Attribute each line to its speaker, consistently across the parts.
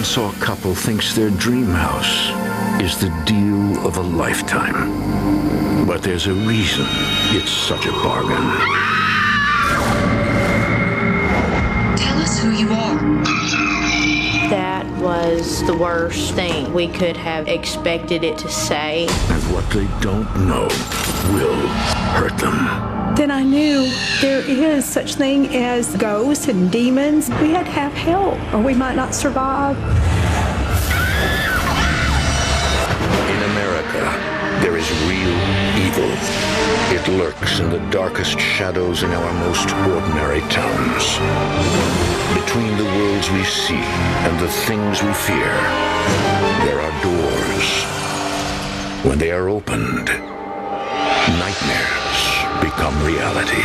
Speaker 1: Arkansas couple thinks their dream house is the deal of a lifetime. But there's a reason it's such a bargain.
Speaker 2: Tell us who you are.
Speaker 3: That was the worst thing we could have expected it to say.
Speaker 1: And what they don't know will hurt them.
Speaker 4: Then I knew there is such thing as ghosts and demons. We had to have help or we might not survive.
Speaker 1: In America, there is real evil. It lurks in the darkest shadows in our most ordinary towns. Between the worlds we see and the things we fear, there are doors. When they are opened, nightmares become reality.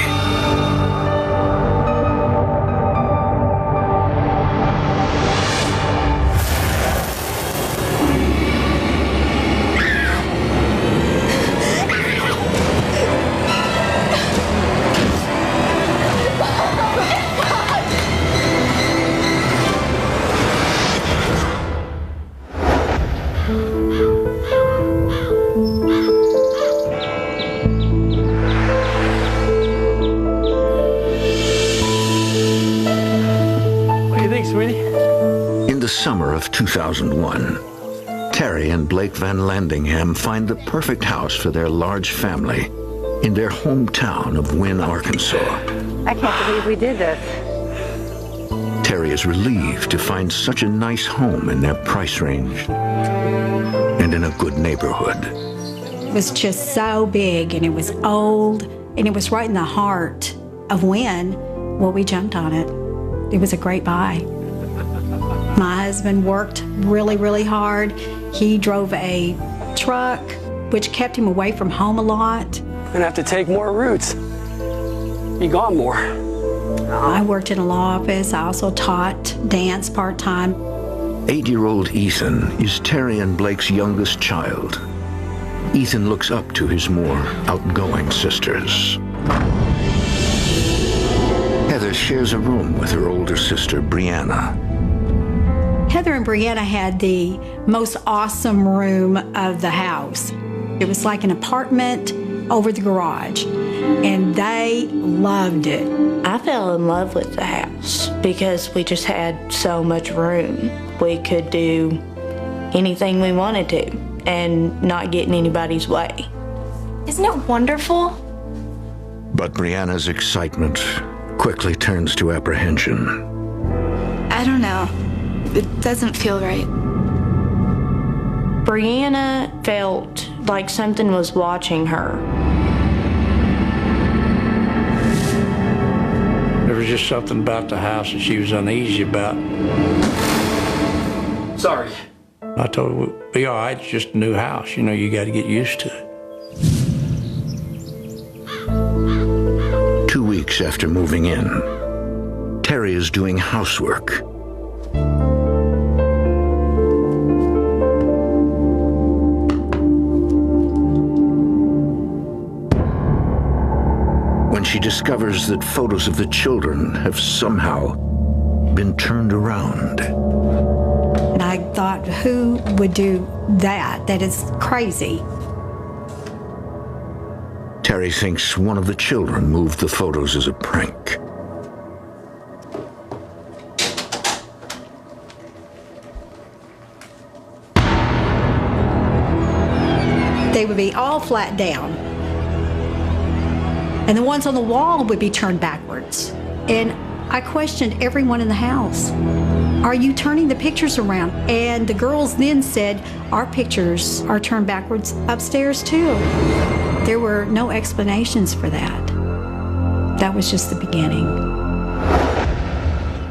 Speaker 1: In the summer of 2001, Terry and Blake Van Landingham find the perfect house for their large family in their hometown of Wynne, Arkansas.
Speaker 5: I can't believe we did this.
Speaker 1: Terry is relieved to find such a nice home in their price range and in a good neighborhood.
Speaker 4: It was just so big and it was old and it was right in the heart of Wynne. Well, we jumped on it. It was a great buy. My husband worked really, really hard. He drove a truck, which kept him away from home a lot.
Speaker 6: I'm gonna have to take more routes. Be gone more.
Speaker 4: I worked in a law office. I also taught dance part-time.
Speaker 1: 8-year-old Ethan is Terry and Blake's youngest child. Ethan looks up to his more outgoing sisters. Heather shares a room with her older sister, Brianna.
Speaker 4: Heather and Brianna had the most awesome room of the house. It was like an apartment over the garage, and they loved it.
Speaker 3: I fell in love with the house because we just had so much room. We could do anything we wanted to and not get in anybody's way.
Speaker 7: Isn't it wonderful?
Speaker 1: But Brianna's excitement quickly turns to apprehension.
Speaker 7: I don't know. It doesn't feel right.
Speaker 3: Brianna felt like something was watching her.
Speaker 8: There was just something about the house that she was uneasy about.
Speaker 6: Sorry.
Speaker 8: I told her, we'll be all right, it's just a new house. You know, you got to get used to it.
Speaker 1: 2 weeks after moving in, Terry is doing housework. When she discovers that photos of the children have somehow been turned around.
Speaker 4: And I thought, who would do that? That is crazy.
Speaker 1: Terry thinks one of the children moved the photos as a prank.
Speaker 4: They would be all flat down. And the ones on the wall would be turned backwards. And I questioned everyone in the house. Are you turning the pictures around? And the girls then said, our pictures are turned backwards upstairs too. There were no explanations for that. That was just the beginning.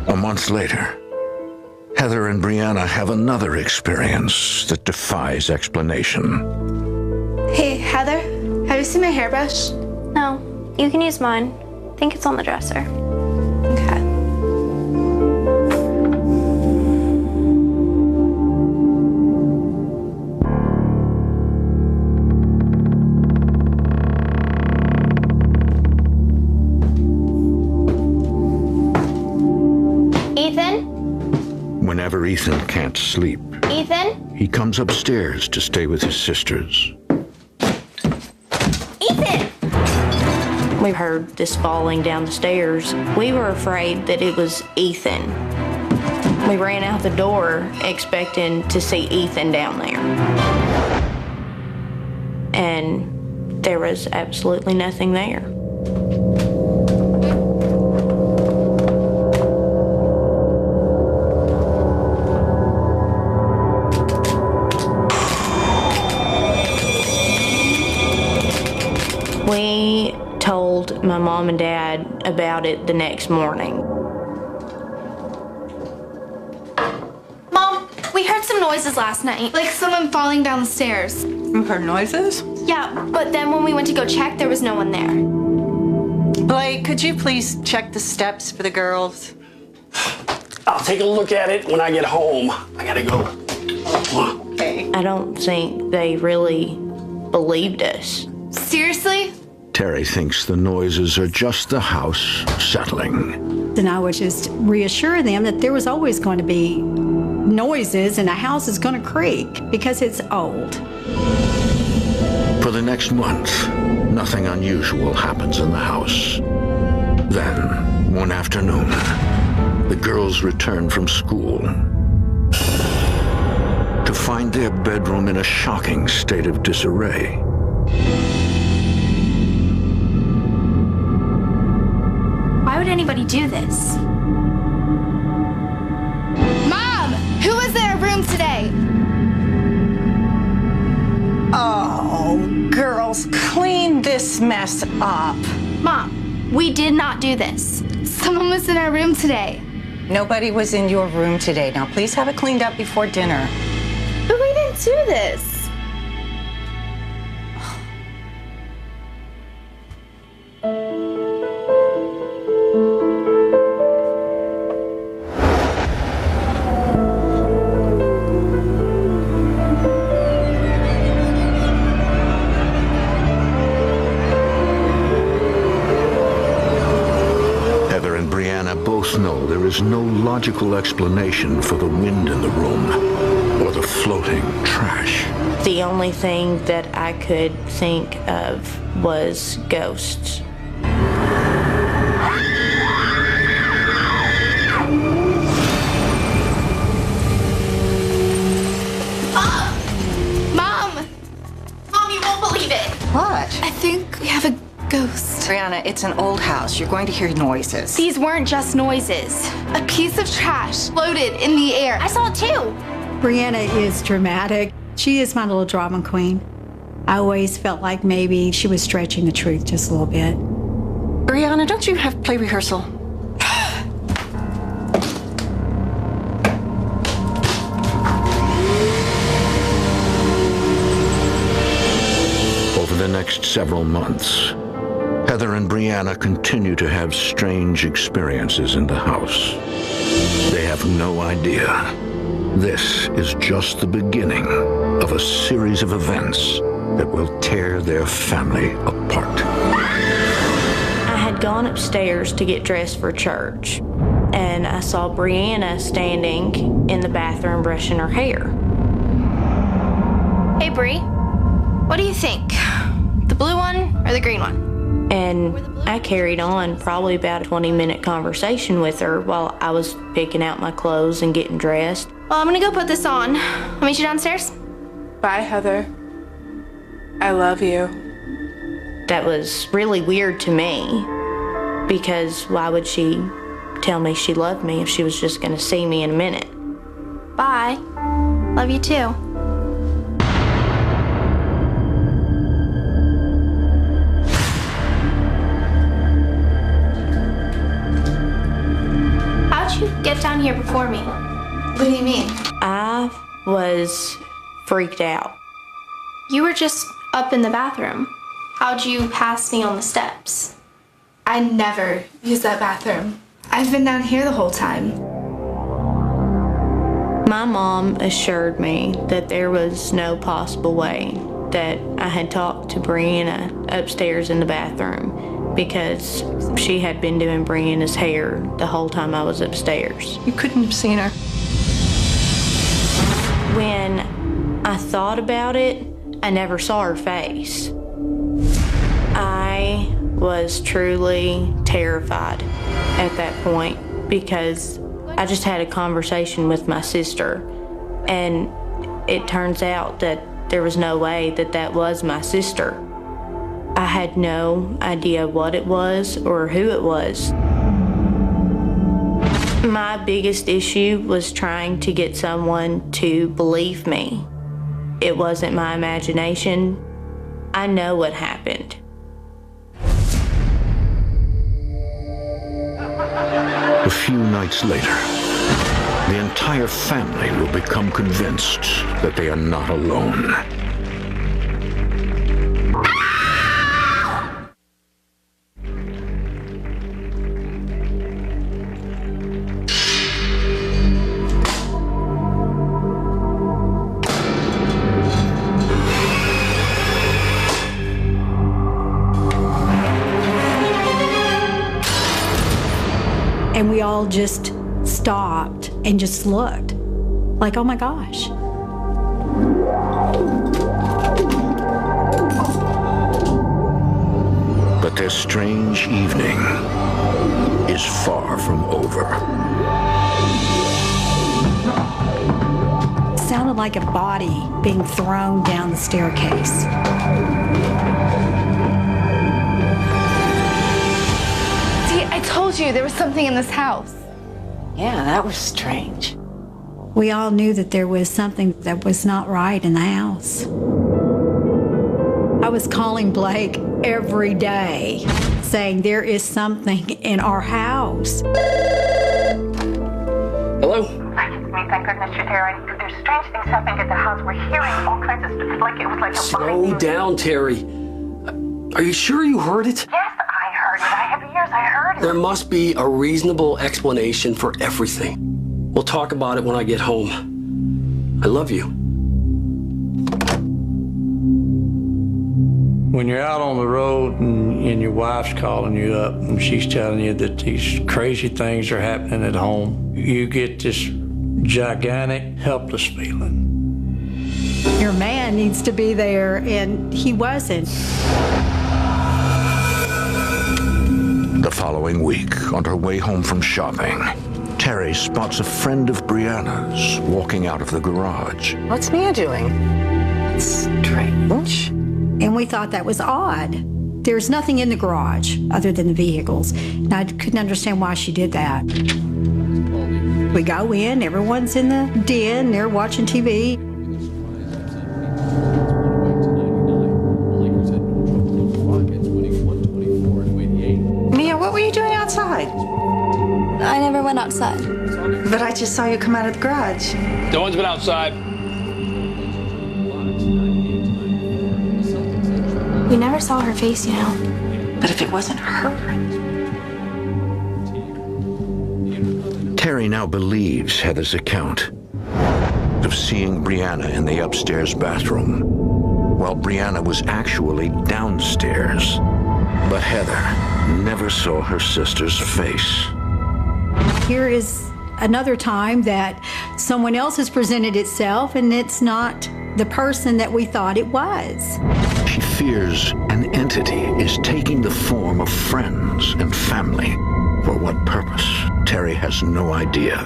Speaker 1: A month later, Heather and Brianna have another experience that defies explanation.
Speaker 7: Hey, Heather, have you seen my hairbrush?
Speaker 9: No, you can use mine. I think it's on the dresser.
Speaker 7: Okay.
Speaker 1: Whenever Ethan can't sleep,
Speaker 9: Ethan?
Speaker 1: he comes upstairs to stay with his sisters.
Speaker 9: Ethan!
Speaker 3: We heard this falling down the stairs. We were afraid that it was Ethan. We ran out the door expecting to see Ethan down there. And there was absolutely nothing there. We told my mom and dad about it the next morning.
Speaker 9: Mom, we heard some noises last night.
Speaker 7: Like someone falling down the stairs.
Speaker 10: You heard noises?
Speaker 9: Yeah, but then when we went to go check, there was no one there.
Speaker 10: Blake, could you please check the steps for the girls?
Speaker 6: I'll take a look at it when I get home. I gotta go.
Speaker 10: Okay.
Speaker 3: I don't think they really believed us.
Speaker 7: Seriously?
Speaker 1: Terry thinks the noises are just the house settling.
Speaker 4: And I would just reassure them that there was always going to be noises and a house is going to creak because it's old.
Speaker 1: For the next month, nothing unusual happens in the house. Then, one afternoon, the girls return from school to find their bedroom in a shocking state of disarray.
Speaker 9: Why would anybody do this?
Speaker 7: Mom! Who was in our room today?
Speaker 10: Oh, girls, clean this mess up.
Speaker 9: Mom, we did not do this.
Speaker 7: Someone was in our room today.
Speaker 10: Nobody was in your room today. Now, please have it cleaned up before dinner.
Speaker 9: But we didn't do this.
Speaker 1: Know there is no logical explanation for the wind in the room or the floating trash.
Speaker 3: The only thing that I could think of was ghosts.
Speaker 9: Mom! Mom, you won't believe it.
Speaker 10: What?
Speaker 7: I think we have a ghost.
Speaker 10: Brianna, it's an old house. You're going to hear noises.
Speaker 9: These weren't just noises.
Speaker 7: A piece of trash floated in the air.
Speaker 9: I saw it too.
Speaker 4: Brianna is dramatic. She is my little drama queen. I always felt like maybe she was stretching the truth just a little bit.
Speaker 10: Brianna, don't you have play rehearsal?
Speaker 1: Over the next several months, Heather and Brianna continue to have strange experiences in the house. They have no idea. This is just the beginning of a series of events that will tear their family apart.
Speaker 3: I had gone upstairs to get dressed for church, and I saw Brianna standing in the bathroom brushing her hair.
Speaker 9: Hey, Bree. What do you think? The blue one or the green one?
Speaker 3: And I carried on probably about a 20-minute conversation with her while I was picking out my clothes and getting dressed.
Speaker 9: Well, I'm gonna go put this on. I'll meet you downstairs.
Speaker 11: Bye, Heather. I love you.
Speaker 3: That was really weird to me, because why would she tell me she loved me if she was just gonna see me in a minute?
Speaker 9: Bye. Love you too. How'd you get down here before me?
Speaker 7: What do you mean?
Speaker 3: I was freaked out.
Speaker 9: You were just up in the bathroom. How'd you pass me on the steps?
Speaker 7: I never use that bathroom. I've been down here the whole time.
Speaker 3: My mom assured me that there was no possible way that I had talked to Brianna upstairs in the bathroom, because she had been doing Brianna's hair the whole time I was upstairs.
Speaker 10: You couldn't have seen her.
Speaker 3: When I thought about it, I never saw her face. I was truly terrified at that point because I just had a conversation with my sister, and it turns out that there was no way that that was my sister. I had no idea what it was or who it was. My biggest issue was trying to get someone to believe me. It wasn't my imagination. I know what happened.
Speaker 1: A few nights later, the entire family will become convinced that they are not alone.
Speaker 4: And we all just stopped and just looked like, oh my gosh.
Speaker 1: But their strange evening is far from over.
Speaker 4: It sounded like a body being thrown down the staircase.
Speaker 7: See, I told you there was something in this house.
Speaker 10: Yeah, that was strange.
Speaker 4: We all knew that there was something that was not right in the house. I was calling Blake every day saying there is something in our house.
Speaker 6: Hello?
Speaker 5: Thank goodness you're there. There's strange things happening at the house. We're hearing all kinds of stuff. It was like a
Speaker 6: Slow down, Terry. Are you sure you heard it?
Speaker 5: Yes, I heard it. I have ears. I heard it.
Speaker 6: There must be a reasonable explanation for everything. We'll talk about it when I get home. I love you.
Speaker 8: When you're out on the road and your wife's calling you up and she's telling you that these crazy things are happening at home, you get this gigantic, helpless feeling.
Speaker 4: Your man needs to be there, and he wasn't.
Speaker 1: The following week, on her way home from shopping, Terry spots a friend of Brianna's walking out of the garage.
Speaker 10: What's Mia doing? It's strange.
Speaker 4: And we thought that was odd. There's nothing in the garage other than the vehicles. And I couldn't understand why she did that. We go in, everyone's in the den, they're watching TV.
Speaker 10: Mia, what were you doing outside?
Speaker 9: I never went outside.
Speaker 10: But I just saw you come out of the garage.
Speaker 6: No one's been outside.
Speaker 9: We never saw her face, you know.
Speaker 10: But if it wasn't her...
Speaker 1: Terry now believes Heather's account of seeing Brianna in the upstairs bathroom, while Brianna was actually downstairs. But Heather never saw her sister's face.
Speaker 4: Here is another time that someone else has presented itself, and it's not the person that we thought it was.
Speaker 1: She fears an entity is taking the form of friends and family. For what purpose? Terry has no idea.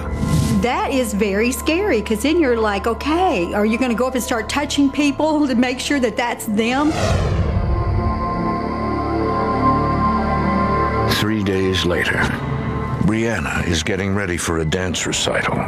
Speaker 4: That is very scary, because then you're like, okay, are you going to go up and start touching people to make sure that that's them?
Speaker 1: 3 days later, Brianna is getting ready for a dance recital.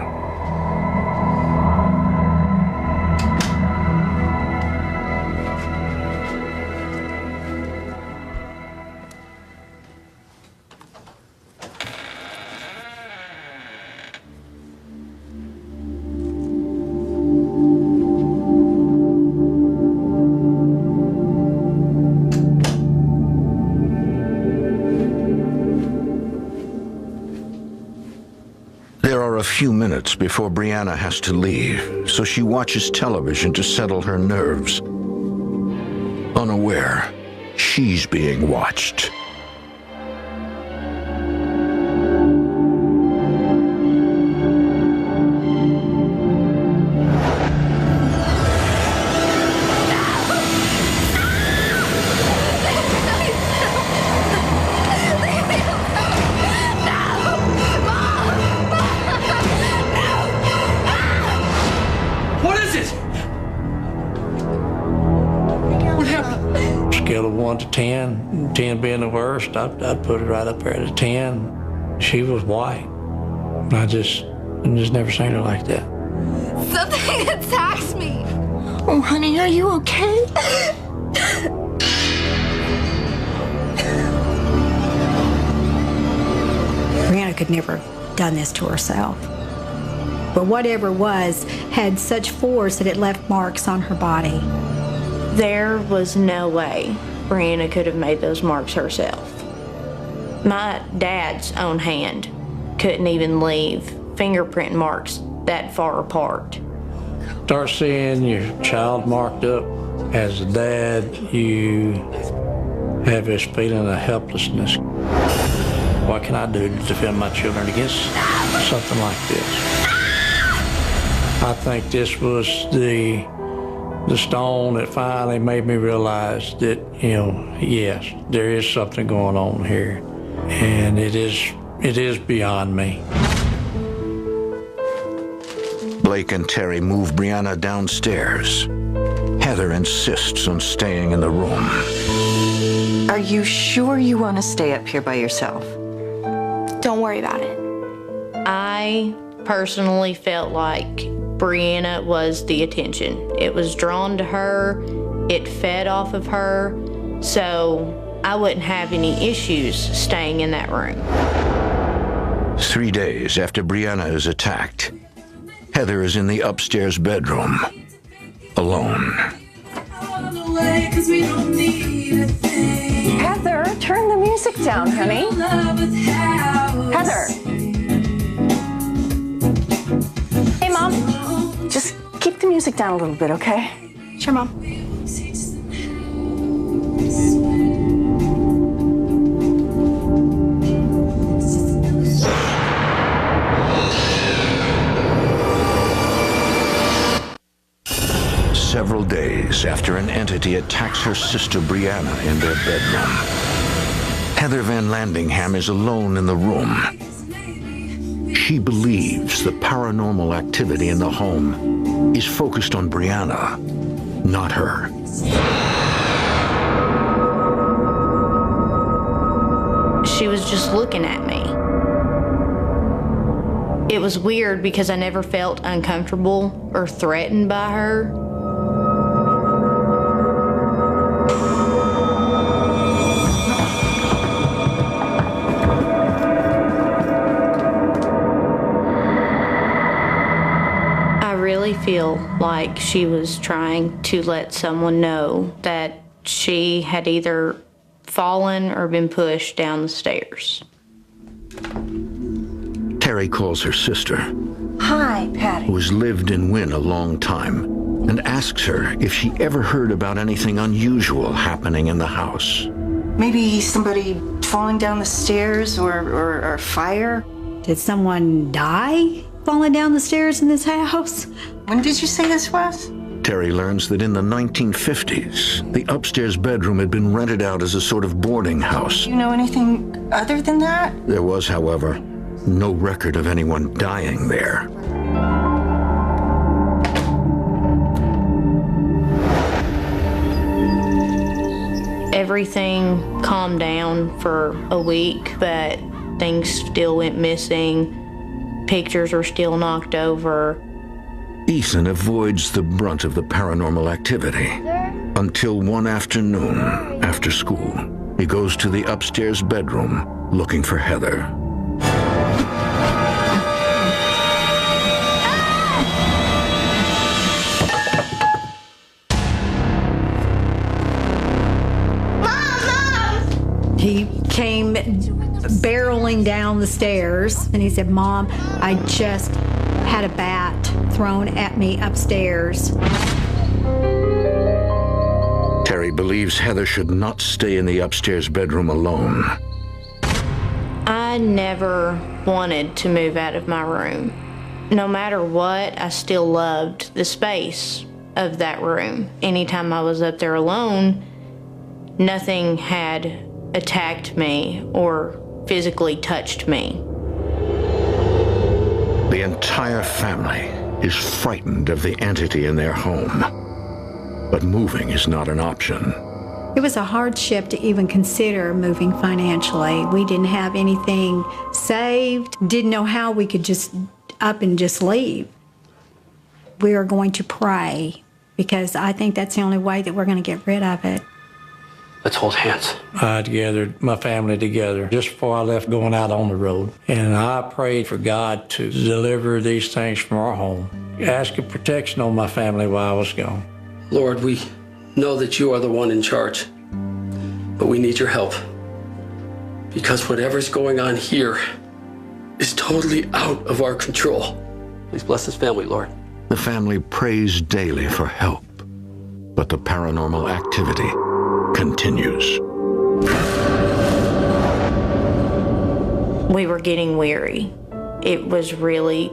Speaker 1: A few minutes before Brianna has to leave, so she watches television to settle her nerves. Unaware, she's being watched.
Speaker 8: scale of 1 to 10, 10 being the worst, I'd put it right up there at a 10. She was white. I just never seen her like that.
Speaker 7: Something attacks me.
Speaker 10: Oh, honey, are you okay?
Speaker 4: Brianna could never have done this to herself. But whatever it was had such force that it left marks on her body.
Speaker 3: There was no way Brianna could have made those marks herself. My dad's own hand couldn't even leave fingerprint marks that far apart.
Speaker 8: Start seeing your child marked up. As a dad, you have this feeling of helplessness. What can I do to defend my children against something like this? I think this was the stone that finally made me realize that, yes, there is something going on here, and it is beyond me.
Speaker 1: Blake and Terry move Brianna downstairs. Heather insists on staying in the room.
Speaker 10: Are you sure you want to stay up here by yourself?
Speaker 9: Don't worry about it.
Speaker 3: I personally felt like Brianna was the attention. It was drawn to her, it fed off of her, so I wouldn't have any issues staying in that room.
Speaker 1: 3 days after Brianna is attacked, Heather is in the upstairs bedroom, alone.
Speaker 10: Heather, turn the music down, honey. Heather.
Speaker 9: Hey, Mom.
Speaker 10: Just keep the music down a little bit, okay?
Speaker 9: Sure, Mom.
Speaker 1: Several days after an entity attacks her sister Brianna in their bedroom, Heather Van Landingham is alone in the room. She believes the paranormal activity in the home is focused on Brianna, not her.
Speaker 3: She was just looking at me. It was weird because I never felt uncomfortable or threatened by her. I really feel like she was trying to let someone know that she had either fallen or been pushed down the stairs.
Speaker 1: Terry calls her sister,
Speaker 10: Hi, Patty.
Speaker 1: who has lived in Wynn a long time, and asks her if she ever heard about anything unusual happening in the house.
Speaker 10: Maybe somebody falling down the stairs or fire?
Speaker 4: Did someone die falling down the stairs in this house?
Speaker 10: When did you say this was?
Speaker 1: Terry learns that in the 1950s, the upstairs bedroom had been rented out as a sort of boarding house.
Speaker 10: Do you know anything other than that?
Speaker 1: There was, however, no record of anyone dying there.
Speaker 3: Everything calmed down for a week, but things still went missing. Pictures were still knocked over.
Speaker 1: Ethan avoids the brunt of the paranormal activity until one afternoon after school, he goes to the upstairs bedroom looking for Heather.
Speaker 4: He came barreling down the stairs and he said, Mom, I just had a bat thrown at me upstairs.
Speaker 1: Terry believes Heather should not stay in the upstairs bedroom alone.
Speaker 3: I never wanted to move out of my room. No matter what, I still loved the space of that room. Anytime I was up there alone, nothing had attacked me or physically touched me.
Speaker 1: The entire family is frightened of the entity in their home, but moving is not an option.
Speaker 4: It was a hardship to even consider moving financially. We didn't have anything saved, didn't know how we could just up and just leave. We are going to pray because I think that's the only way that we're going to get rid of it.
Speaker 6: Let's hold hands.
Speaker 8: I gathered my family together just before I left going out on the road. And I prayed for God to deliver these things from our home. Asking protection on my family while I was gone.
Speaker 6: Lord, we know that you are the one in charge, but we need your help. Because whatever's going on here is totally out of our control. Please bless this family, Lord.
Speaker 1: The family prays daily for help, but the paranormal activity continues.
Speaker 3: We were getting weary. It was really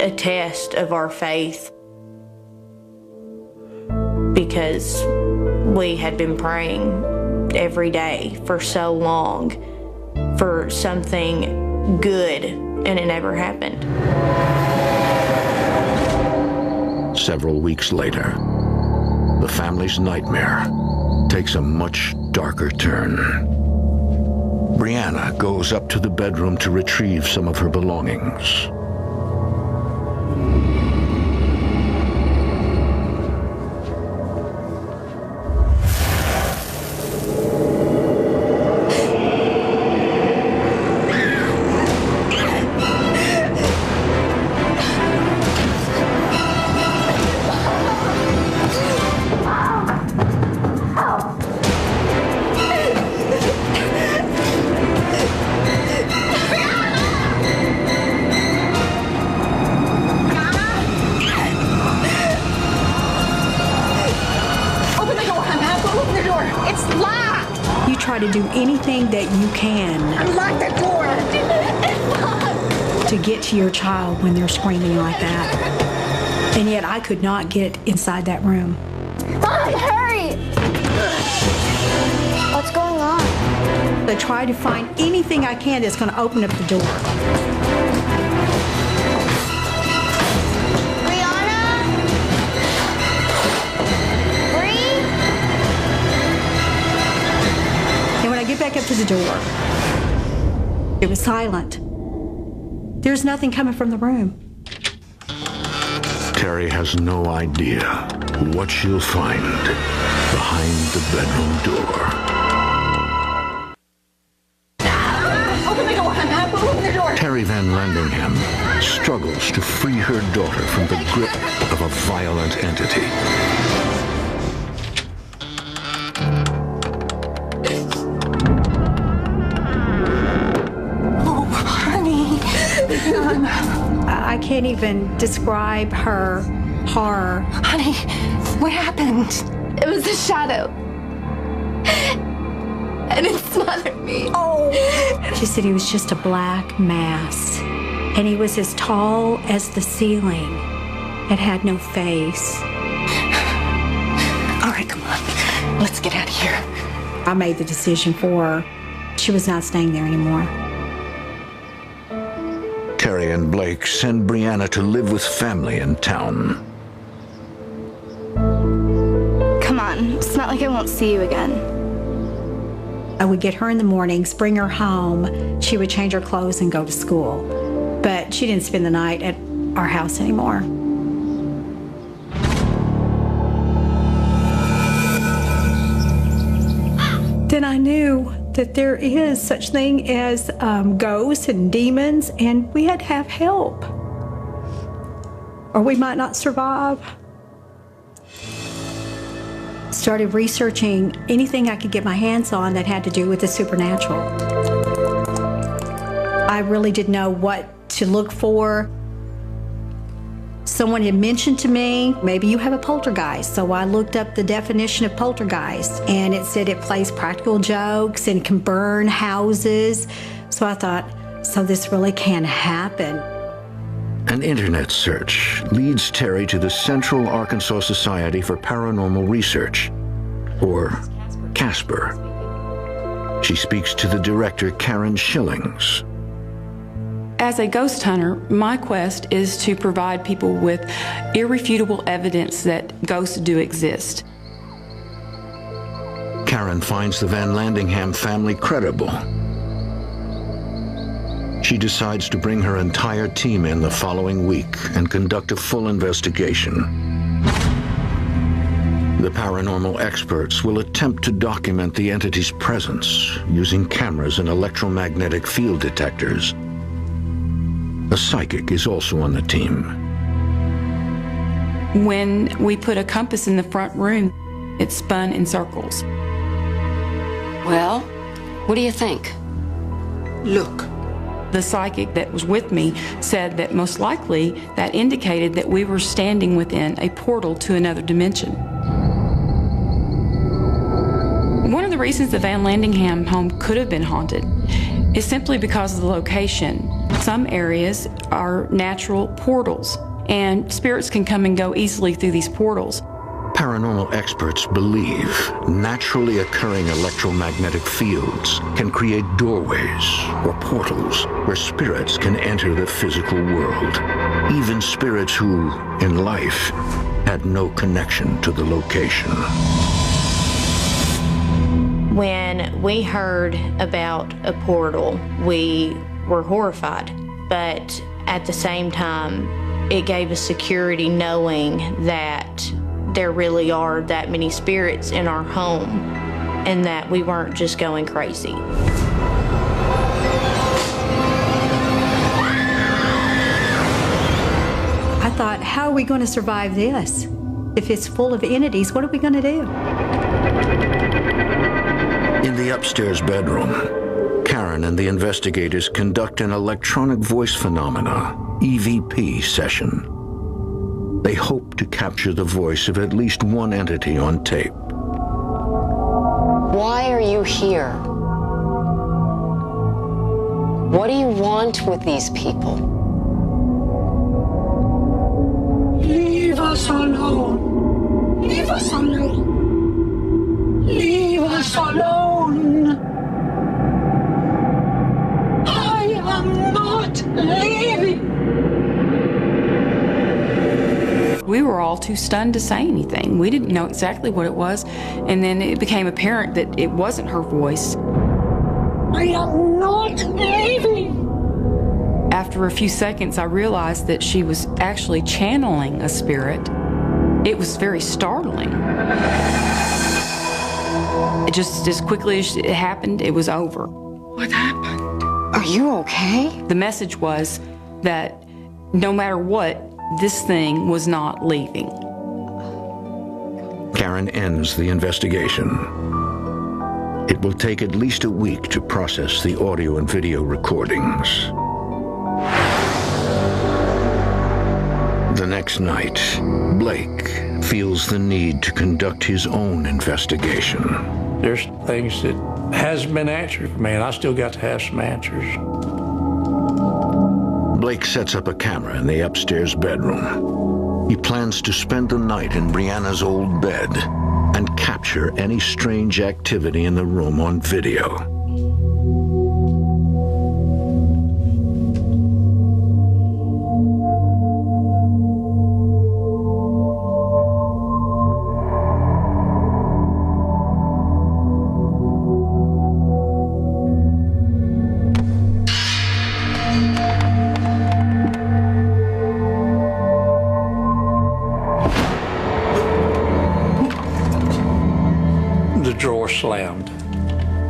Speaker 3: a test of our faith because we had been praying every day for so long for something good, and it never happened.
Speaker 1: Several weeks later, the family's nightmare takes a much darker turn. Brianna goes up to the bedroom to retrieve some of her belongings.
Speaker 4: Try to do anything that you can.
Speaker 5: Lock the door.
Speaker 4: To get to your child when they're screaming like that. And yet I could not get inside that room.
Speaker 12: Mom, hurry! What's going on?
Speaker 4: I try to find anything I can that's going to open up the door. Back up to the door. It was silent. There's nothing coming from the room.
Speaker 1: Terry has no idea what she'll find behind the bedroom door.
Speaker 5: Open the door, open the door.
Speaker 1: Terry Van Landingham struggles to free her daughter from the grip of a violent entity.
Speaker 4: I can't even describe her horror.
Speaker 7: Honey, what happened? It was a shadow. And it smothered me.
Speaker 4: Oh! She said he was just a black mass. And he was as tall as the ceiling. It had no face.
Speaker 10: All right, come on. Let's get out of here.
Speaker 4: I made the decision for her. She was not staying there anymore.
Speaker 1: Terry and Blake send Brianna to live with family in town.
Speaker 12: Come on, it's not like I won't see you again.
Speaker 4: I would get her in the mornings, bring her home. She would change her clothes and go to school. But she didn't spend the night at our house anymore. Then I knew that there is such thing as ghosts and demons, and we had to have help, or we might not survive. Started researching anything I could get my hands on that had to do with the supernatural. I really didn't know what to look for. Someone had mentioned to me, maybe you have a poltergeist. So I looked up the definition of poltergeist, and it said it plays practical jokes and can burn houses. So I thought, so this really can happen.
Speaker 1: An internet search leads Terry to the Central Arkansas Society for Paranormal Research, or CASPER. She speaks to the director, Karen Schillings.
Speaker 13: As a ghost hunter, my quest is to provide people with irrefutable evidence that ghosts do exist.
Speaker 1: Karen finds the Van Landingham family credible. She decides to bring her entire team in the following week and conduct a full investigation. The paranormal experts will attempt to document the entity's presence using cameras and electromagnetic field detectors. A psychic is also on the team.
Speaker 13: When we put a compass in the front room, it spun in circles.
Speaker 14: Well, what do you think?
Speaker 13: Look. The psychic that was with me said that most likely that indicated that we were standing within a portal to another dimension. One of the reasons the Van Landingham home could have been haunted is simply because of the location. Some areas are natural portals, and spirits can come and go easily through these portals.
Speaker 1: Paranormal experts believe naturally occurring electromagnetic fields can create doorways or portals where spirits can enter the physical world. Even spirits who, in life, had no connection to the location.
Speaker 3: When we heard about a portal, we were horrified, but at the same time, it gave us security knowing that there really are that many spirits in our home and that we weren't just going crazy.
Speaker 4: I thought, how are we going to survive this? If it's full of entities, what are we going to do?
Speaker 1: In the upstairs bedroom, Karen and the investigators conduct an electronic voice phenomena, EVP session. They hope to capture the voice of at least one entity on tape.
Speaker 14: Why are you here? What do you want with these people?
Speaker 15: Leave us alone. Leave us alone. Leave us alone. I am not leaving.
Speaker 13: We were all too stunned to say anything. We didn't know exactly what it was, and then it became apparent that it wasn't her voice.
Speaker 15: I am not leaving.
Speaker 13: After a few seconds, I realized that she was actually channeling a spirit. It was very startling. It just, as quickly as it happened, it was over.
Speaker 15: What happened?
Speaker 14: Are you okay?
Speaker 13: The message was that no matter what, this thing was not leaving.
Speaker 1: Karen ends the investigation. It will take at least a week to process the audio and video recordings. The next night, Blake feels the need to conduct his own investigation.
Speaker 8: There's things that hasn't been answered for me, and I still got to have some answers.
Speaker 1: Blake sets up a camera in the upstairs bedroom. He plans to spend the night in Brianna's old bed and capture any strange activity in the room on video.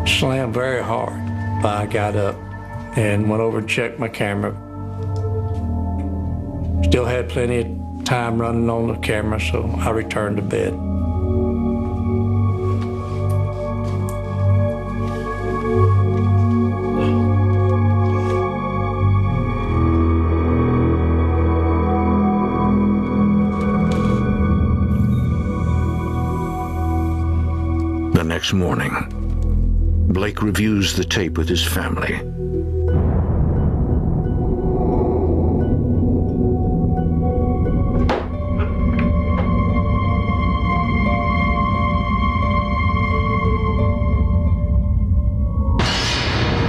Speaker 8: Slammed very hard. I got up and went over and checked my camera. Still had plenty of time running on the camera, so I returned to bed.
Speaker 1: The next morning, Blake reviews the tape with his family.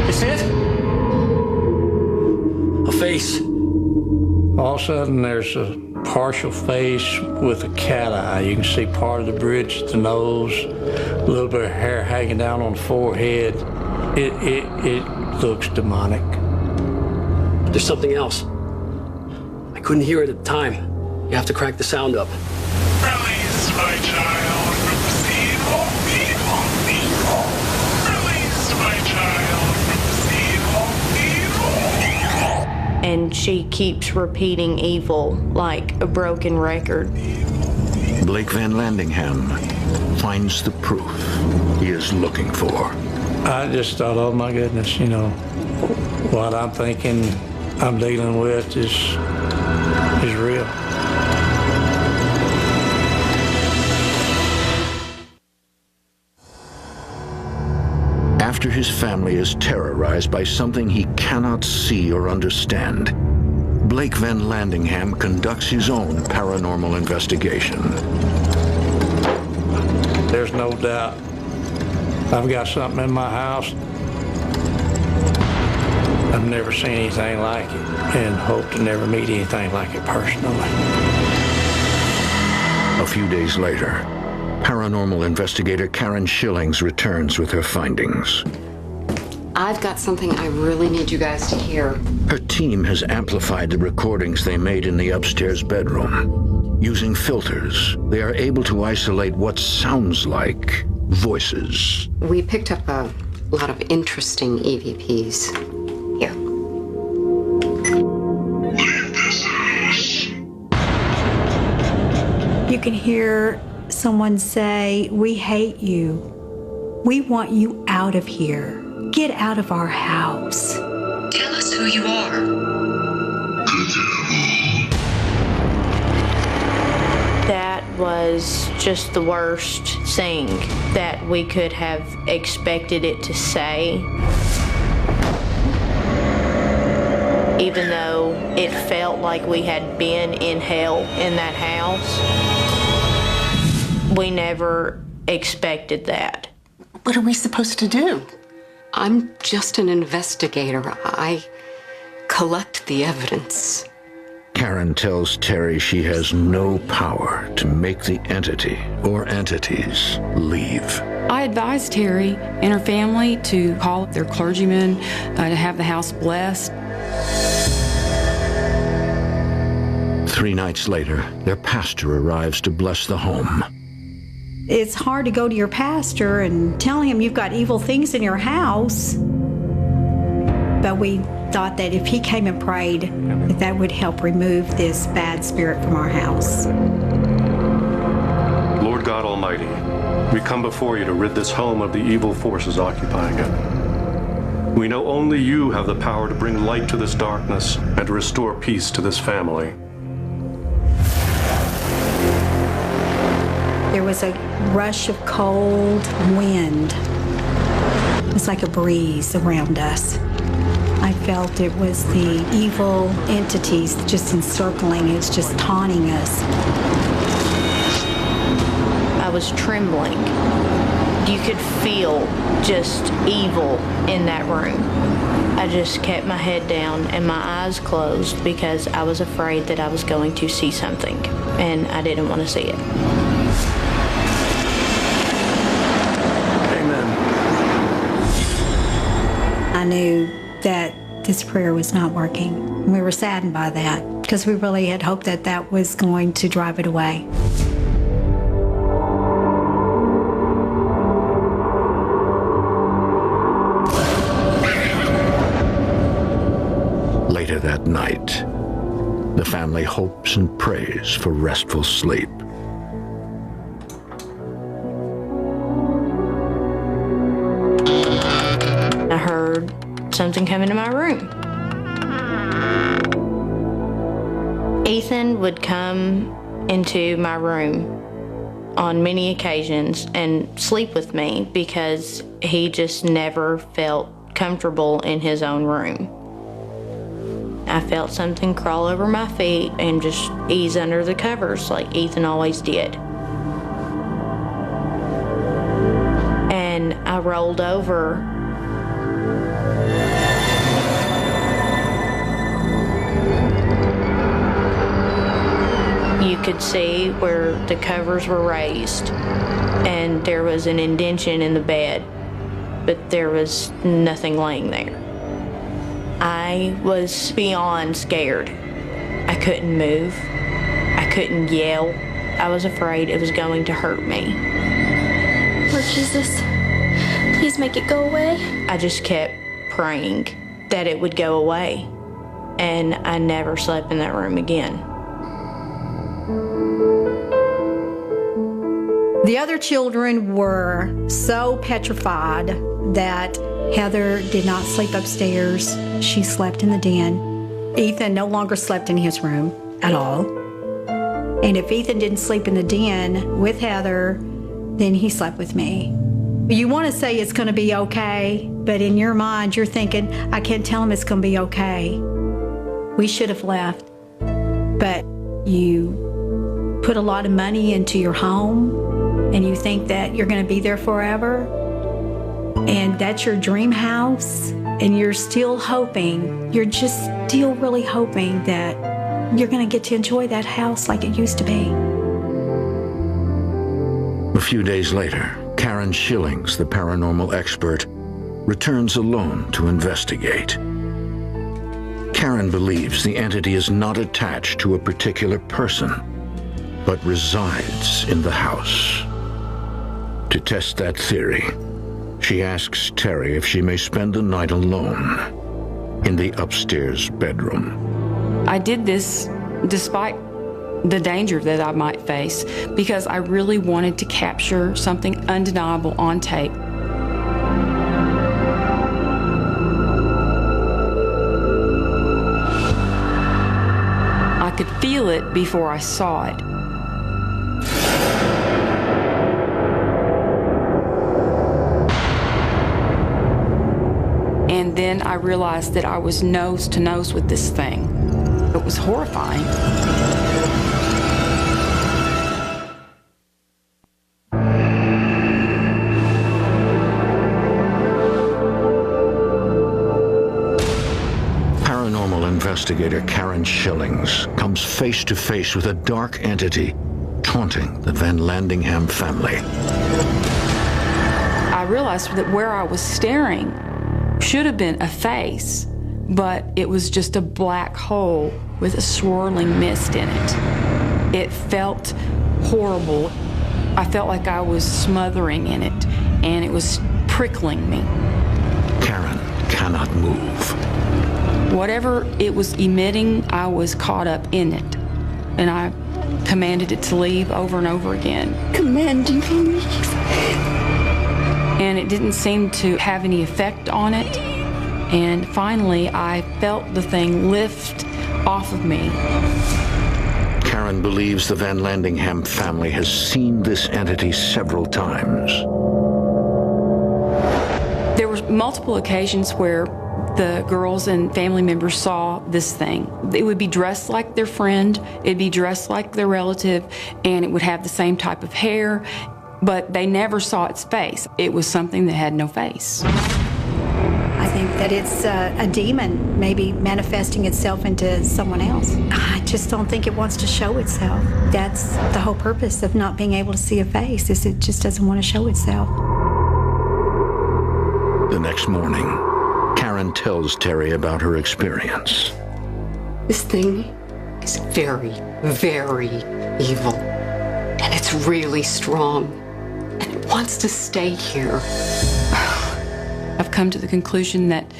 Speaker 6: Is it? A face.
Speaker 8: All of a sudden, there's a partial face with a cat eye. You can see part of the bridge, the nose, a little bit of hair hanging down on the forehead. It looks demonic.
Speaker 6: There's something else. I couldn't hear it at the time. You have to crank the sound up.
Speaker 15: Release my child from the seed of evil. Release my child from the seed of evil.
Speaker 3: And she keeps repeating evil like a broken record.
Speaker 1: Blake Van Landingham finds the proof he is looking for.
Speaker 8: I just thought, oh my goodness, you know, what I'm thinking I'm dealing with is real.
Speaker 1: After his family is terrorized by something he cannot see or understand, Blake Van Landingham conducts his own paranormal investigation.
Speaker 8: There's no doubt I've got something in my house. I've never seen anything like it and hope to never meet anything like it personally.
Speaker 1: A few days later, paranormal investigator Karen Schillings returns with her findings.
Speaker 14: I've got something I really need you guys to hear.
Speaker 1: Her team has amplified the recordings they made in the upstairs bedroom. Using filters, they are able to isolate what sounds like voices.
Speaker 14: We picked up a lot of interesting EVPs. Here.
Speaker 15: Leave this house.
Speaker 4: You can hear someone say, "We hate you. We want you out of here. Get out of our house."
Speaker 2: Tell us who you are.
Speaker 3: That was just the worst thing that we could have expected it to say. Even though it felt like we had been in hell in that house, we never expected that.
Speaker 10: What are we supposed to do?
Speaker 14: I'm just an investigator. I collect the evidence.
Speaker 1: Karen tells Terry she has no power to make the entity or entities leave.
Speaker 13: I advised Terry and her family to call their clergyman to have the house blessed.
Speaker 1: 3 nights later, their pastor arrives to bless the home.
Speaker 4: It's hard to go to your pastor and tell him you've got evil things in your house. But we thought that if he came and prayed, that would help remove this bad spirit from our house.
Speaker 16: Lord God Almighty, we come before you to rid this home of the evil forces occupying it. We know only you have the power to bring light to this darkness and to restore peace to this family.
Speaker 4: There was a rush of cold wind. It was like a breeze around us. I felt it was the evil entities just encircling us, just taunting us.
Speaker 3: I was trembling. You could feel just evil in that room. I just kept my head down and my eyes closed because I was afraid that I was going to see something, and I didn't want to see it. I knew that this prayer was not working. We were saddened by that because we really had hoped that that was going to drive it away.
Speaker 1: Later that night, the family hopes and prays for restful sleep.
Speaker 3: I heard something come into my room. Ethan would come into my room on many occasions and sleep with me because he just never felt comfortable in his own room. I felt something crawl over my feet and just ease under the covers like Ethan always did. And I rolled over. You could see where the covers were raised, and there was an indentation in the bed, but there was nothing laying there. I was beyond scared. I couldn't move. I couldn't yell. I was afraid it was going to hurt me.
Speaker 9: Lord Jesus, please make it go away.
Speaker 3: I just kept praying that it would go away, and I never slept in that room again.
Speaker 4: The other children were so petrified that Heather did not sleep upstairs. She slept in the den. Ethan no longer slept in his room at all. And if Ethan didn't sleep in the den with Heather, then he slept with me. You want to say it's going to be okay, but in your mind, you're thinking, I can't tell him it's going to be okay. We should have left. But you put a lot of money into your home, and you think that you're going to be there forever, and that's your dream house, and you're still hoping, you're just still really hoping that you're going to get to enjoy that house like it used to be.
Speaker 1: A few days later, Karen Schillings, the paranormal expert, returns alone to investigate. Karen believes the entity is not attached to a particular person, but resides in the house. To test that theory, she asks Terry if she may spend the night alone in the upstairs bedroom.
Speaker 13: I did this despite the danger that I might face because I really wanted to capture something undeniable on tape. I could feel it before I saw it. And then I realized that I was nose to nose with this thing. It was horrifying.
Speaker 1: Paranormal investigator Karen Schillings comes face to face with a dark entity taunting the Van Landingham family.
Speaker 13: I realized that where I was staring should have been a face, but it was just a black hole with a swirling mist in it. It felt horrible. I felt like I was smothering in it, and it was prickling me.
Speaker 1: Karen cannot move.
Speaker 13: Whatever it was emitting, I was caught up in it, and I commanded it to leave over and over again.
Speaker 14: Commanding to leave.
Speaker 13: And it didn't seem to have any effect on it. And finally, I felt the thing lift off of me.
Speaker 1: Karen believes the Van Landingham family has seen this entity several times.
Speaker 13: There were multiple occasions where the girls and family members saw this thing. It would be dressed like their friend, it'd be dressed like their relative, and it would have the same type of hair, but they never saw its face. It was something that had no face.
Speaker 4: I think that it's a demon maybe manifesting itself into someone else. I just don't think it wants to show itself. That's the whole purpose of not being able to see a face, is it just doesn't want to show itself.
Speaker 1: The next morning, Karen tells Terry about her experience.
Speaker 14: This thing is very, very evil. And it's really strong. And it wants to stay here.
Speaker 13: I've come to the conclusion that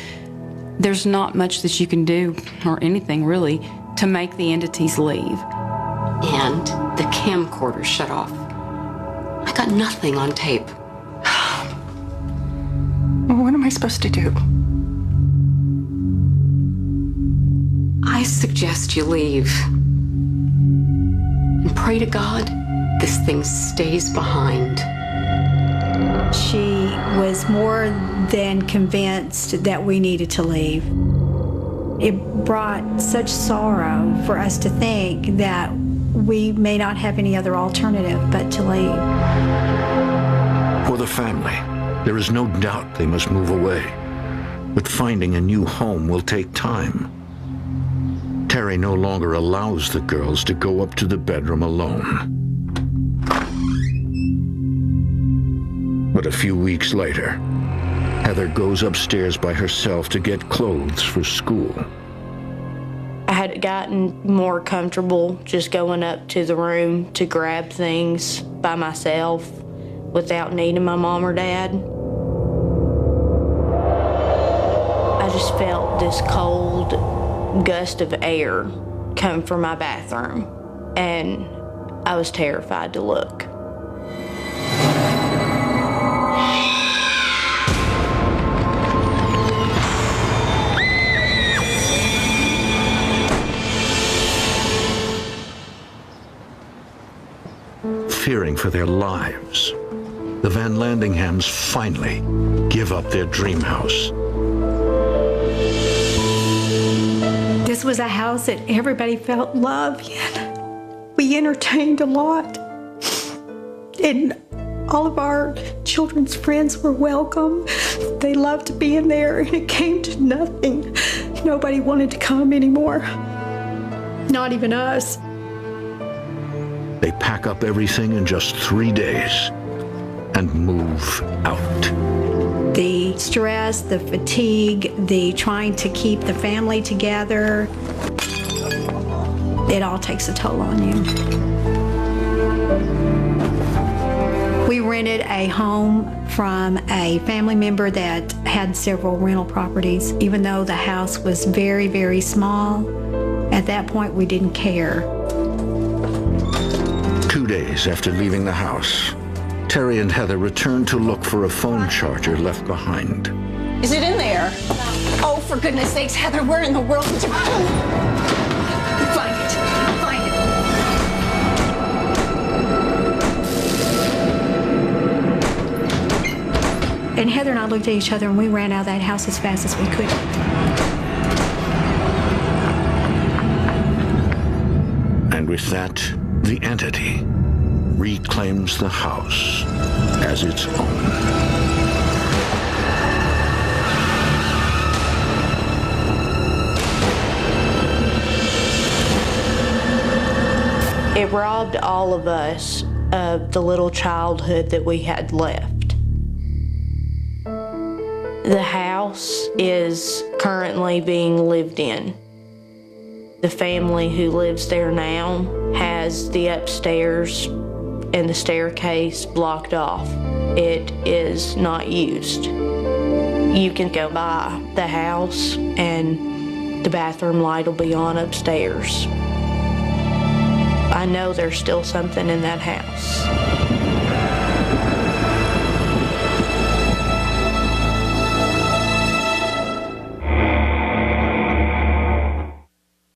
Speaker 13: there's not much that you can do, or anything really, to make the entities leave.
Speaker 14: And the camcorder shut off. I got nothing on tape.
Speaker 10: What am I supposed to do?
Speaker 14: I suggest you leave. And pray to God this thing stays behind.
Speaker 4: She was more than convinced that we needed to leave. It brought such sorrow for us to think that we may not have any other alternative but to leave.
Speaker 1: For the family, there is no doubt they must move away. But finding a new home will take time. Terry no longer allows the girls to go up to the bedroom alone. But a few weeks later, Heather goes upstairs by herself to get clothes for school.
Speaker 3: I had gotten more comfortable just going up to the room to grab things by myself without needing my mom or dad. I just felt this cold gust of air come from my bathroom, and I was terrified to look.
Speaker 1: Fearing for their lives, the Van Landinghams finally give up their dream house.
Speaker 4: This was a house that everybody felt love in. We entertained a lot. And all of our children's friends were welcome. They loved being there, and it came to nothing. Nobody wanted to come anymore. Not even us.
Speaker 1: They pack up everything in just 3 days and move out.
Speaker 4: The stress, the fatigue, the trying to keep the family together, it all takes a toll on you. We rented a home from a family member that had several rental properties. Even though the house was very, very small, at that point we didn't care.
Speaker 1: 2 days after leaving the house, Terry and Heather returned to look for a phone charger left behind.
Speaker 10: Is it in there? Oh, for goodness sakes, Heather, where in the world did you... Find it. Find it.
Speaker 4: And Heather and I looked at each other and we ran out of that house as fast as we could.
Speaker 1: And with that, the entity reclaims the house as its own.
Speaker 3: It robbed all of us of the little childhood that we had left. The house is currently being lived in. The family who lives there now has the upstairs and the staircase blocked off. It is not used. You can go by the house and the bathroom light will be on upstairs. I know there's still something in that house.